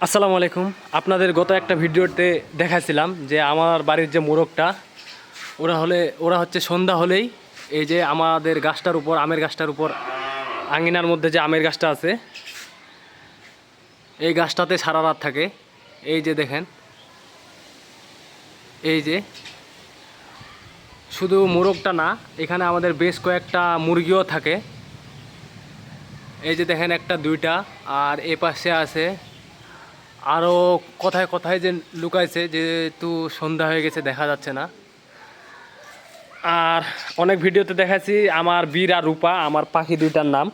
আসসালামু আলাইকুম। আপনাদের গত একটা ভিডিওতে দেখাছিলাম যে আমার বাড়ির যে মোরগটা ওরা হচ্ছে সন্ধ্যা হলেই এই যে আমাদের গাছটার উপর আমের গাছটার উপর আঙিনার মধ্যে যে আমের গাছটা আছে এই গাছটাতে সারা রাত থাকে। এই যে দেখেন, এই যে শুধু মোরগটা না, এখানে আমাদের বেশ কয়েকটা মুরগিও থাকে। এই যে দেখেন, একটা দুইটা, আর এ পাশে আছে আরও কোথায় কোথায় যে লুকাইছে, যেহেতু সন্ধ্যা হয়ে গেছে দেখা যাচ্ছে না। আর অনেক ভিডিওতে দেখাচ্ছি আমার বীর আর রূপা, আমার পাখি দুইটার নাম।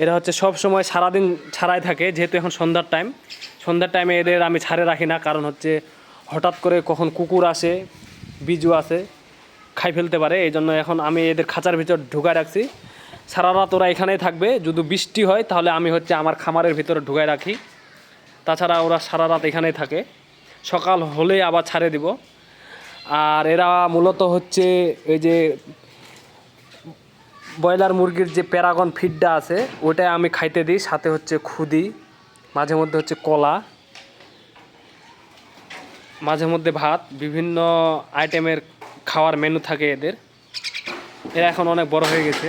এরা হচ্ছে সব সময় সারাদিন ছাড়াই থাকে, যেহেতু এখন সন্ধ্যার টাইমে এদের আমি ছাড়ে রাখি না, কারণ হচ্ছে হঠাৎ করে কখন কুকুর আসে, বিজু আসে, খাই ফেলতে পারে। এই জন্য এখন আমি এদের খাঁচার ভিতর ঢুকায় রাখছি। সারা রাত ওরা এখানেই থাকবে। যদি বৃষ্টি হয় তাহলে আমি হচ্ছে আমার খামারের ভিতরে ঢুকায় রাখি, তাছাড়া ওরা সারা রাত এখানেই থাকে। সকাল হলেই আবার ছাড়ে দিব। আর এরা মূলত হচ্ছে এই যে ব্রয়লার মুরগির যে প্যারাগন ফিডটা আছে ওটাই আমি খাইতে দিই, সাথে হচ্ছে খুদি, মাঝে মধ্যে হচ্ছে কলা, মাঝে মধ্যে ভাত, বিভিন্ন আইটেমের খাওয়ার মেনু থাকে এদের। এরা এখন অনেক বড় হয়ে গেছে।